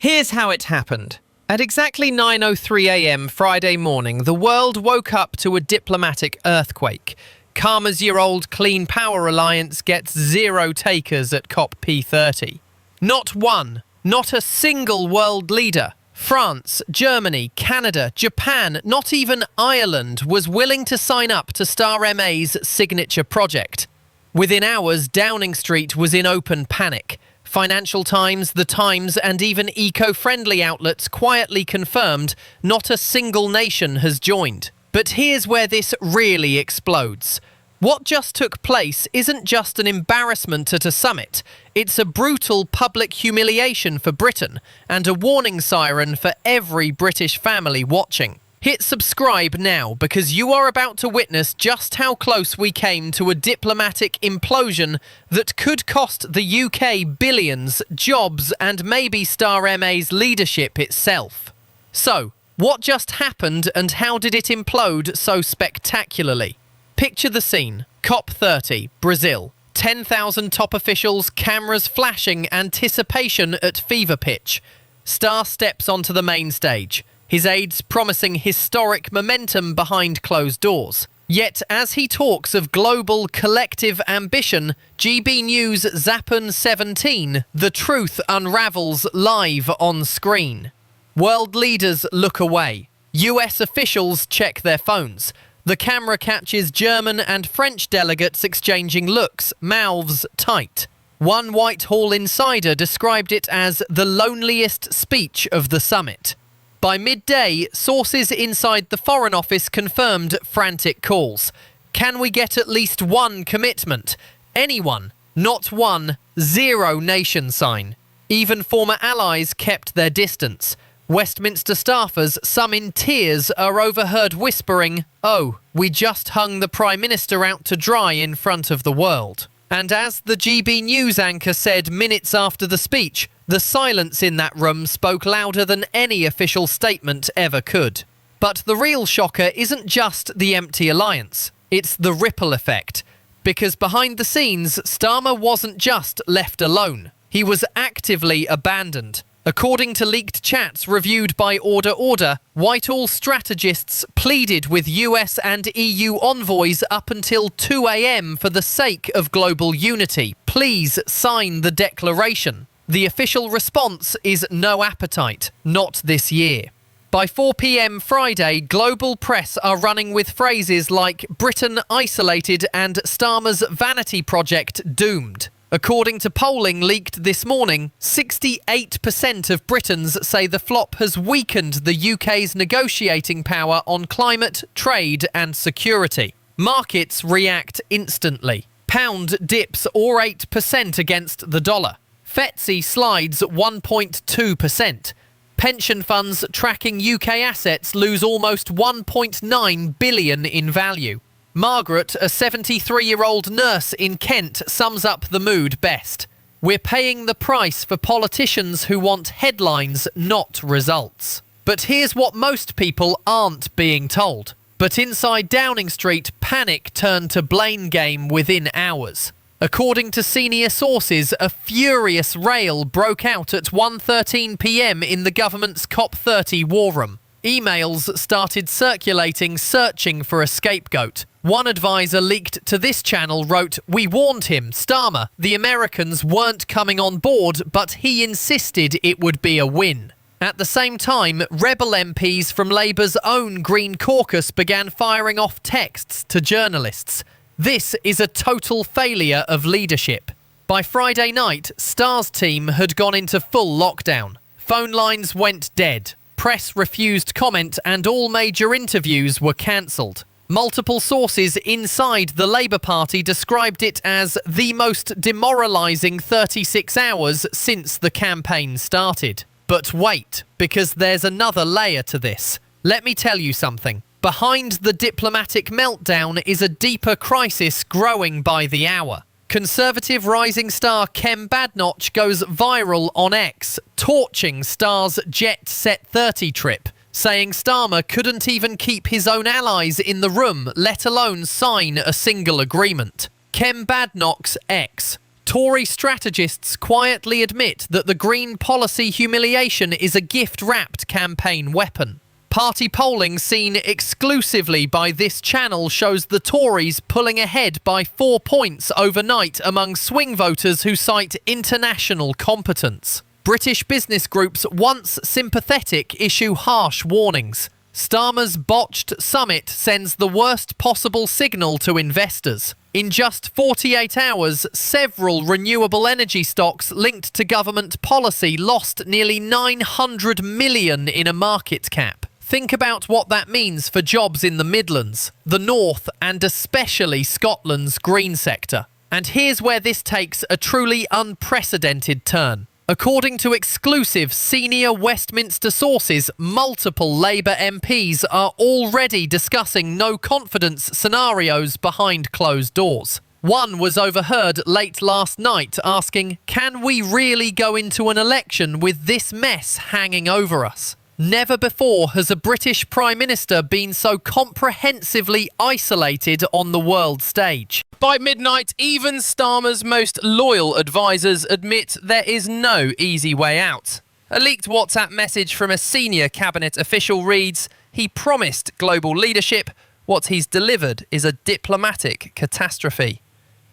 Here's how it happened. At exactly 9:03 a.m. Friday morning, the world woke up to a diplomatic earthquake. Calm-as-year-old Clean Power Alliance gets 0 takers at COP30. Not one, not a single world leader. France, Germany, Canada, Japan, not even Ireland was willing to sign up to Starmer's signature project. Within hours, Downing Street was in open panic. Financial Times, The Times, and even eco-friendly outlets quietly confirmed not a single nation has joined. But here's where this really explodes. What just took place isn't just an embarrassment at a summit. It's a brutal public humiliation for Britain and a warning siren for every British family watching. Hit subscribe now because you are about to witness just how close we came to a diplomatic implosion that could cost the UK billions, jobs, and maybe Starmer's leadership itself. So, what just happened and how did it implode so spectacularly? Picture the scene. COP30, Brazil. 10,000 top officials, cameras flashing, anticipation at fever pitch. Star steps onto the main stage. His aides promising historic momentum behind closed doors. Yet, as he talks of global collective ambition, GB News Zappun 17, the truth unravels live on screen. World leaders look away. US officials check their phones. The camera catches German and French delegates exchanging looks, mouths tight. One Whitehall insider described it as the loneliest speech of the summit. By midday, sources inside the Foreign Office confirmed frantic calls. Can we get at least one commitment? Anyone. Not one. 0 nation sign. Even former allies kept their distance. Westminster staffers, some in tears, are overheard whispering, "Oh, we just hung the Prime Minister out to dry in front of the world." And as the GB News anchor said minutes after the speech, the silence in that room spoke louder than any official statement ever could. But the real shocker isn't just the empty alliance, it's the ripple effect. Because behind the scenes, Starmer wasn't just left alone, he was actively abandoned. According to leaked chats reviewed by Order, Whitehall strategists pleaded with US and EU envoys up until 2 a.m. for the sake of global unity. Please sign the declaration. The official response is no appetite, not this year. By 4 p.m. Friday, global press are running with phrases like Britain isolated and Starmer's vanity project doomed. According to polling leaked this morning, 68% of Britons say the flop has weakened the UK's negotiating power on climate, trade and security. Markets react instantly. Pound dips 8% against the dollar. FTSE slides 1.2%. Pension funds tracking UK assets lose almost 1.9 billion in value. Margaret, a 73-year-old nurse in Kent, sums up the mood best. We're paying the price for politicians who want headlines, not results. But here's what most people aren't being told. But inside Downing Street, panic turned to blame game within hours. According to senior sources, a furious rail broke out at 1:13 p.m. in the government's COP30 war room. Emails started circulating searching for a scapegoat. One advisor leaked to this channel wrote, "We warned him, Starmer, the Americans weren't coming on board, but he insisted it would be a win." At the same time, rebel MPs from Labour's own Green Caucus began firing off texts to journalists. This is a total failure of leadership. By Friday night, Star's team had gone into full lockdown. Phone lines went dead. Press refused comment and all major interviews were cancelled. Multiple sources inside the Labour Party described it as the most demoralising 36 hours since the campaign started. But wait, because there's another layer to this. Let me tell you something. Behind the diplomatic meltdown is a deeper crisis growing by the hour. Conservative rising star Kem Badnoch goes viral on X, torching Star's Jet Set 30 trip, saying Starmer couldn't even keep his own allies in the room, let alone sign a single agreement. Kem Badnoch's X. Tory strategists quietly admit that the Green policy humiliation is a gift-wrapped campaign weapon. Party polling seen exclusively by this channel shows the Tories pulling ahead by 4 points overnight among swing voters who cite international competence. British business groups, once sympathetic, issue harsh warnings. Starmer's botched summit sends the worst possible signal to investors. In just 48 hours, several renewable energy stocks linked to government policy lost nearly 900 million in a market cap. Think about what that means for jobs in the Midlands, the North, and especially Scotland's green sector. And here's where this takes a truly unprecedented turn. According to exclusive senior Westminster sources, multiple Labour MPs are already discussing no-confidence scenarios behind closed doors. One was overheard late last night asking, "Can we really go into an election with this mess hanging over us?" Never before has a British Prime Minister been so comprehensively isolated on the world stage. By midnight, even Starmer's most loyal advisors admit there is no easy way out. A leaked WhatsApp message from a senior cabinet official reads, "He promised global leadership. What he's delivered is a diplomatic catastrophe."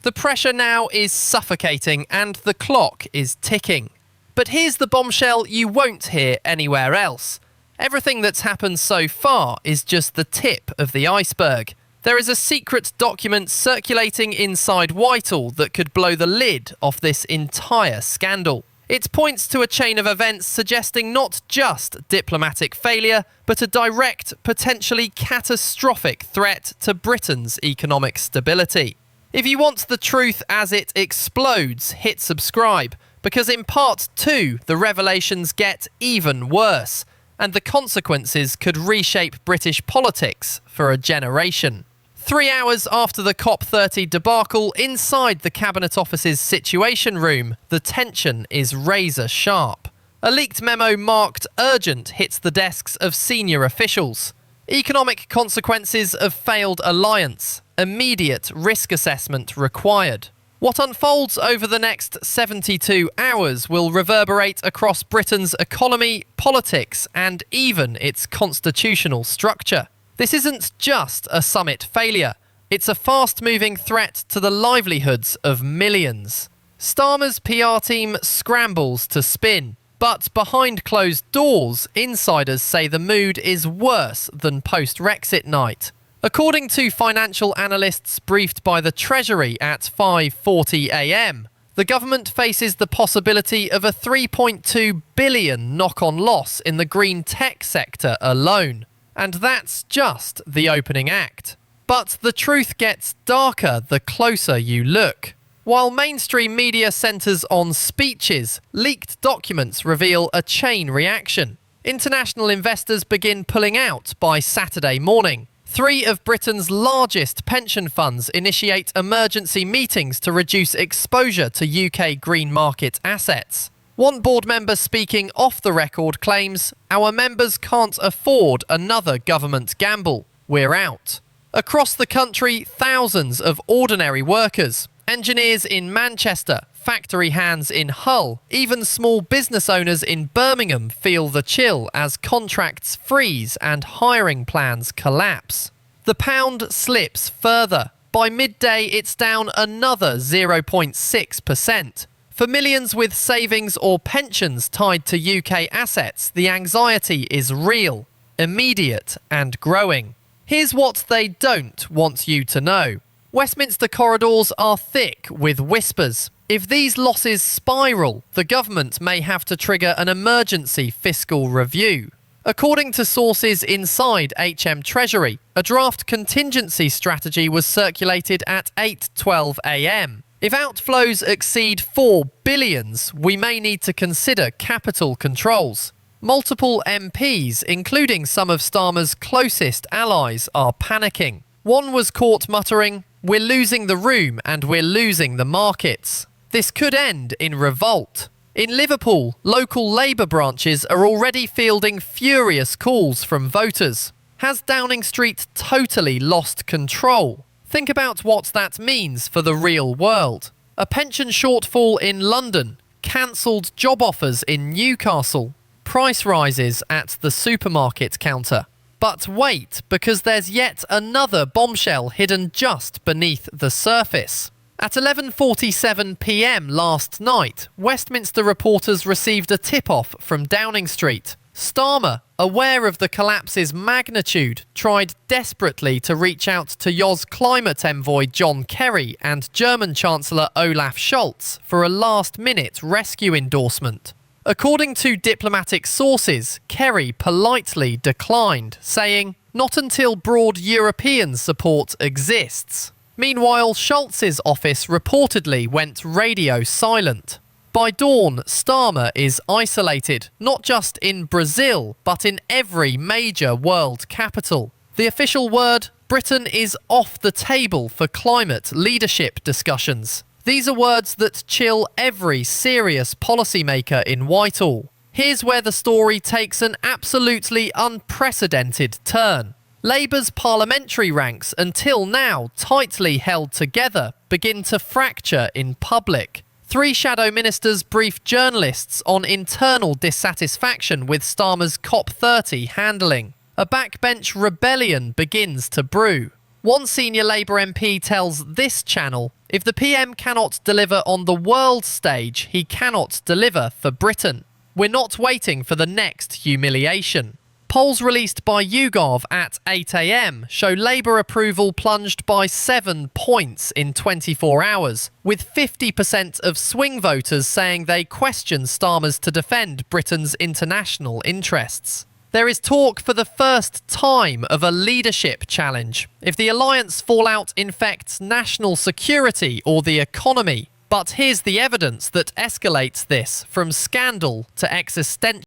The pressure now is suffocating and the clock is ticking. But here's the bombshell you won't hear anywhere else. Everything that's happened so far is just the tip of the iceberg. There is a secret document circulating inside Whitehall that could blow the lid off this entire scandal. It points to a chain of events suggesting not just diplomatic failure, but a direct, potentially catastrophic threat to Britain's economic stability. If you want the truth as it explodes, hit subscribe, because in part 2, the revelations get even worse, and the consequences could reshape British politics for a generation. 3 hours after the COP30 debacle, inside the Cabinet Office's Situation Room, the tension is razor sharp. A leaked memo marked urgent hits the desks of senior officials. Economic consequences of failed alliance. Immediate risk assessment required. What unfolds over the next 72 hours will reverberate across Britain's economy, politics, and even its constitutional structure. This isn't just a summit failure. It's a fast-moving threat to the livelihoods of millions. Starmer's PR team scrambles to spin. But behind closed doors, insiders say the mood is worse than post-Brexit night. According to financial analysts briefed by the Treasury at 5:40 a.m, the government faces the possibility of a 3.2 billion knock-on loss in the green tech sector alone. And that's just the opening act. But the truth gets darker the closer you look. While mainstream media centres on speeches, leaked documents reveal a chain reaction. International investors begin pulling out by Saturday morning. 3 of Britain's largest pension funds initiate emergency meetings to reduce exposure to UK green market assets. One board member speaking off the record claims, "Our members can't afford another government gamble. We're out." Across the country, thousands of ordinary workers, engineers in Manchester, factory hands in Hull, even small business owners in Birmingham feel the chill as contracts freeze and hiring plans collapse. The pound slips further. By midday, it's down another 0.6%. For millions with savings or pensions tied to UK assets, the anxiety is real, immediate, and growing. Here's what they don't want you to know. Westminster corridors are thick with whispers. If these losses spiral, the government may have to trigger an emergency fiscal review. According to sources inside HM Treasury, a draft contingency strategy was circulated at 8:12 a.m. If outflows exceed 4 billion, we may need to consider capital controls. Multiple MPs, including some of Starmer's closest allies, are panicking. One was caught muttering, "We're losing the room and we're losing the markets." This could end in revolt. In Liverpool, local Labour branches are already fielding furious calls from voters. Has Downing Street totally lost control? Think about what that means for the real world. A pension shortfall in London, cancelled job offers in Newcastle, price rises at the supermarket counter. But wait, because there's yet another bombshell hidden just beneath the surface. At 11:47 p.m. last night, Westminster reporters received a tip-off from Downing Street. Starmer, aware of the collapse's magnitude, tried desperately to reach out to Yo's climate envoy John Kerry and German Chancellor Olaf Scholz for a last-minute rescue endorsement. According to diplomatic sources, Kerry politely declined, saying, "Not until broad European support exists." Meanwhile, Scholz's office reportedly went radio silent. By dawn, Starmer is isolated, not just in Brazil, but in every major world capital. The official word, Britain is off the table for climate leadership discussions. These are words that chill every serious policymaker in Whitehall. Here's where the story takes an absolutely unprecedented turn. Labour's parliamentary ranks, until now tightly held together, begin to fracture in public. 3 shadow ministers brief journalists on internal dissatisfaction with Starmer's COP30 handling. A backbench rebellion begins to brew. One senior Labour MP tells this channel, if the PM cannot deliver on the world stage, he cannot deliver for Britain. We're not waiting for the next humiliation. Polls released by YouGov at 8 a.m. show Labour approval plunged by 7 points in 24 hours, with 50% of swing voters saying they question Starmer's to defend Britain's international interests. There is talk for the first time of a leadership challenge if the alliance fallout infects national security or the economy. But here's the evidence that escalates this from scandal to existential.